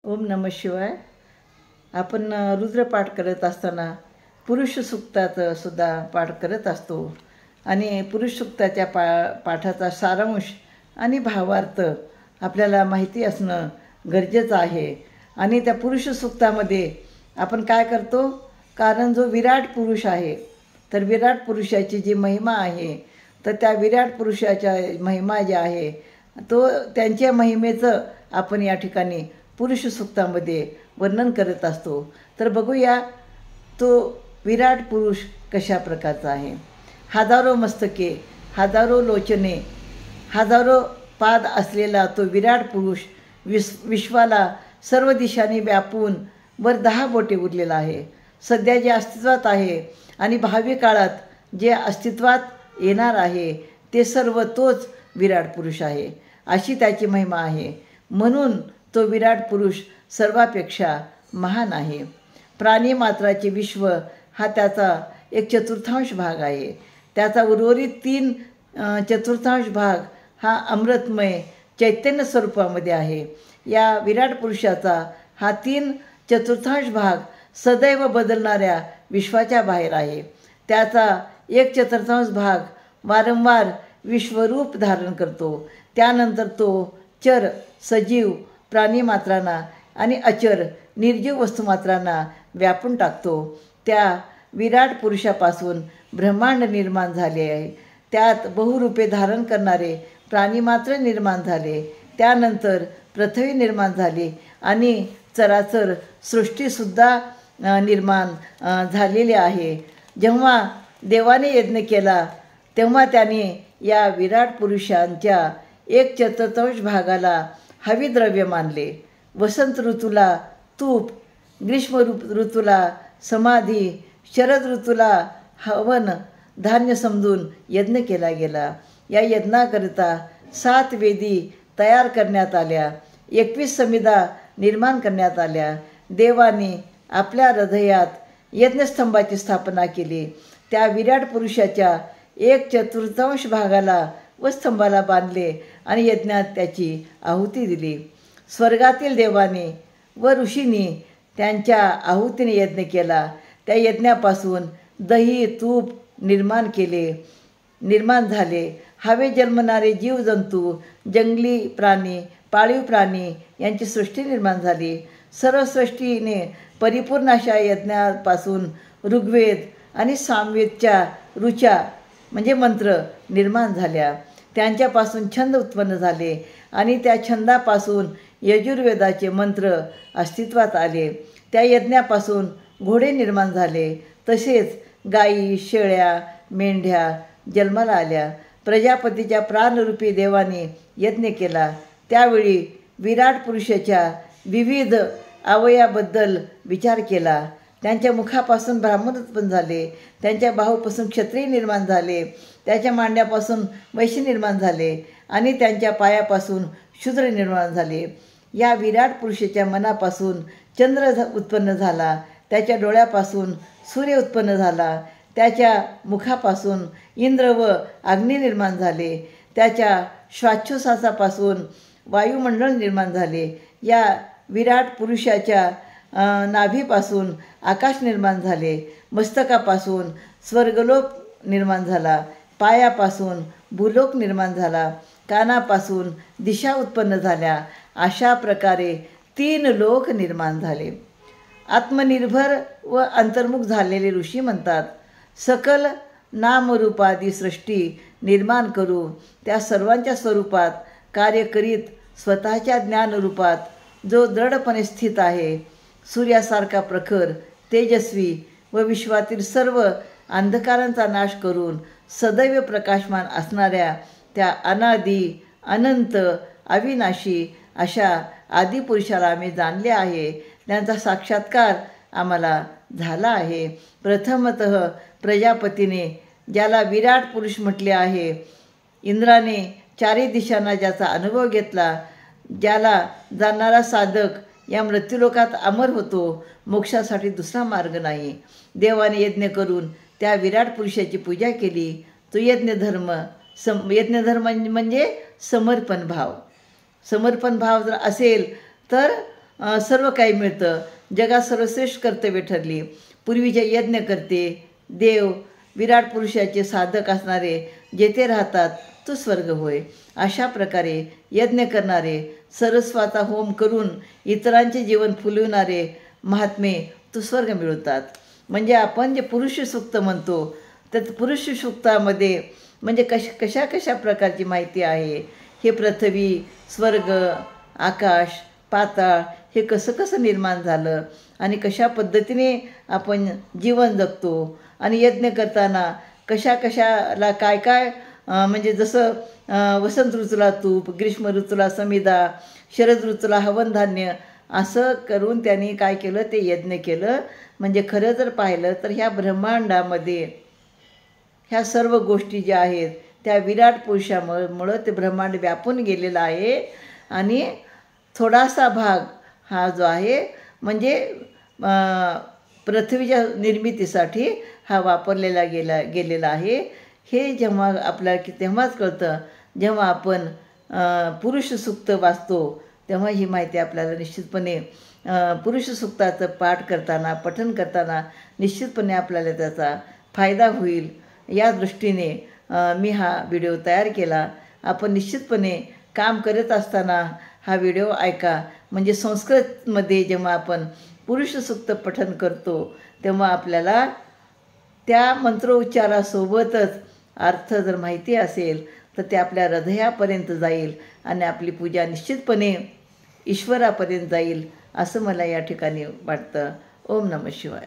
ओम नमः शिवाय. आपण रुद्रपाठ करत असताना पुरुष सूक्ताचं सुद्धा पाठ करत असतो आणि पुरुष सूक्ताच्या पाठाचा सारांश आणि भावार्थ आपल्याला माहिती असणं गरजेचं आहे. आणि त्या पुरुष सूक्तामध्ये आपण काय करतो, कारण जो विराट पुरुष आहे, तर विराट पुरुषाची जी महिमा आहे, तर त्या विराट पुरुषाच्या महिमा ज्या आहे तो त्यांच्या महिमेचं आपण या ठिकाणी पुरुष सूक्तामध्ये वर्णन करत असतो. तर बघूया तो विराट पुरुष कशा प्रकारचा आहे. हजारो मस्तके, हजारो लोचने, हजारो पाद असलेला तो विराट पुरुष विश्वाला सर्व दिशांनी व्यापून वर 10 बोटे उरलेला आहे. सध्या जे अस्तित्वात आहे आणि भावी काळात जे अस्तित्वात येणार आहे ते सर्व तोच विराट पुरुष आहे, अशी त्याची महिमा आहे. म्हणून तो विराट पुरुष सर्वापेक्षा महान आहे. प्राणी मात्राचे विश्व हा त्याचा 1/4 भाग आहे. त्याचा उर्वरित 3/4 भाग हा अमृतमय चैतन्य स्वरूपामध्ये आहे. या विराट पुरुषाचा हा 3/4 भाग सदैव बदलणाऱ्या विश्वाच्या बाहेर आहे. त्याचा 1/4 भाग वारंवार विश्वरूप धारण करतो. त्यानंतर तो चर सजीव प्राणीमात्रांना आणि अचर निर्जीव वस्तुमात्रांना व्यापून टाकतो. त्या विराट पुरुषापासून ब्रह्मांड निर्माण झाले आहे. त्यात बहुरूपे धारण करणारे प्राणीमात्र निर्माण झाले. त्यानंतर पृथ्वी निर्माण झाली आणि चराचर सृष्टीसुद्धा निर्माण झालेली आहे. जेव्हा देवाने यज्ञ केला तेव्हा त्याने या विराट पुरुषांच्या 1/4 भागाला हविद्रव्य मानले. वसंत ऋतूला तूप, ग्रीष्म ऋतूला समाधी, शरद ऋतूला हवन धान्य समजून यज्ञ केला गेला. या यज्ञाकरिता 7 वेदी तयार करण्यात आल्या, 21 समिधा निर्माण करण्यात आल्या. देवाने आपल्या हृदयात यज्ञस्तंभाची स्थापना केली. त्या विराट पुरुषाच्या 1/4 भागाला व स्तंभाला बांधले आणि यज्ञात त्याची आहुती दिली. स्वर्गातील देवाने व ऋषींनी त्यांच्या आहुतीने यज्ञ केला. त्या यज्ञापासून दही तूप निर्माण झाले. हवे जन्मणारे जीवजंतू, जंगली प्राणी, पाळीव प्राणी यांची सृष्टी निर्माण झाली. सर्व सृष्टीने परिपूर्ण अशा यज्ञापासून ऋग्वेद आणि सामवेदच्या ऋचा म्हणजे मंत्र निर्माण झाल्या. त्यांच्यापासून छंद उत्पन्न झाले आणि त्या छंदापासून यजुर्वेदाचे मंत्र अस्तित्वात आले. त्या यज्ञापासून घोडे निर्माण झाले. तसेच गायी, शेळ्या, मेंढ्या जन्माला आल्या. प्रजापतीच्या प्राणरूपी देवाने यज्ञ केला. त्यावेळी विराट पुरुषाच्या विविध अवयवाबद्दल विचार केला. त्यांच्या मुखापासून ब्राह्मण उत्पन्न झाले. त्यांच्या बाहूपासून क्षत्रिय निर्माण झाले. त्याच्या मांड्यापासून वैश्य निर्माण झाले आणि त्यांच्या पायापासून शूद्र निर्माण झाले. या विराट पुरुषाच्या मनापासून चंद्र उत्पन्न झाला. त्याच्या डोळ्यापासून सूर्य उत्पन्न झाला. त्याच्या मुखापासून इंद्र व अग्नी निर्माण झाले. त्याच्या श्वासोच्छ्वासापासून वायुमंडळ निर्माण झाले. या विराट पुरुषाच्या नाभीपासून आकाश निर्माण झाले. मस्तकापासून स्वर्गलोक निर्माण झाला. पायापासून भूलोक निर्माण झाला. कानापासून दिशा उत्पन्न झाल्या. अशा प्रकारे 3 लोक निर्माण झाले. आत्मनिर्भर व अंतर्मुख झालेले ऋषी म्हणतात, सकल नामरूपादी सृष्टी निर्माण करू त्या सर्वांच्या स्वरूपात कार्य करीत स्वतःच्या ज्ञानरूपात जो दृढपणे स्थित आहे, सूर्यासारखा प्रखर, तेजस्वी व विश्वातील सर्व अंधकारांचा नाश करून सदैव प्रकाशमान असणाऱ्या त्या अनादी अनंत अविनाशी अशा आदिपुरुषाला आम्ही जाणले आहे. त्यांचा साक्षात्कार आम्हाला झाला आहे. प्रथमतः प्रजापतीने ज्याला विराट पुरुष म्हटले आहे, इंद्राने 4 दिशांना ज्याचा अनुभव घेतला, ज्याला जाणणारा साधक या मृत्यूलोकात अमर होतो, मोक्षासाठी दुसरा मार्ग नाही. देवाने यज्ञ करून त्या विराट पुरुषाची पूजा केली. तो यज्ञधर्म म्हणजे समर्पण भाव. समर्पण भाव जर असेल तर सर्व काही मिळतं. जगात सर्वश्रेष्ठ कर्तव्य ठरली. पूर्वीचे यज्ञ करते देव विराट पुरुषाचे साधक असणारे जेथे राहतात तो स्वर्ग होय. अशा प्रकारे यज्ञ करणारे सरस्वाता होम करून इतरांचे जीवन फुलविणारे महात्मे तो स्वर्ग मिळवतात. म्हणजे आपण जे पुरुष सूक्त म्हणतो तर पुरुष सूक्तामध्ये म्हणजे कशा कशा प्रकारची माहिती आहे. हे पृथ्वी, स्वर्ग, आकाश, पाताळ हे कसं कसं निर्माण झालं आणि कशा पद्धतीने आपण जीवन जगतो आणि यज्ञ करताना कशा कशाला काय काय म्हणजे जसं वसंत ऋतूला तूप, ग्रीष्म ऋतूला समिधा, शरद ऋतूला हवनधान्य असं करून त्यांनी काय केलं ते यज्ञ केलं. म्हणजे खरं जर पाहिलं तर ह्या ब्रह्मांडामध्ये ह्या सर्व गोष्टी ज्या आहेत त्या विराट पुरुषामुळं ते ब्रह्मांड व्यापून गेलेलं आहे. आणि थोडासा भाग हा जो आहे म्हणजे पृथ्वीच्या निर्मितीसाठी हा वापरलेला गेलेला आहे. हे जेव्हा आपल्याला तेव्हाच कळतं जेव्हा आपण पुरुष सूक्त वाचतो तेव्हा ही माहिती आपल्याला निश्चितपणे पुरुष सूक्ताचं पाठ करताना पठण करताना निश्चितपणे आपल्याला त्याचा फायदा होईल. या दृष्टीने मी हा व्हिडिओ तयार केला. आपण निश्चितपणे काम करत असताना हा व्हिडिओ ऐका. म्हणजे संस्कृतमध्ये जेव्हा आपण पुरुष सूक्त पठण करतो तेव्हा आपल्याला त्या मंत्रोच्चारासोबतच अर्थ जर माहिती असेल तर ते आपल्या हृदयापर्यंत जाईल आणि आपली पूजा निश्चितपणे ईश्वरापर्यंत जाईल असं मला या ठिकाणी वाटतं. ओम नमः शिवाय.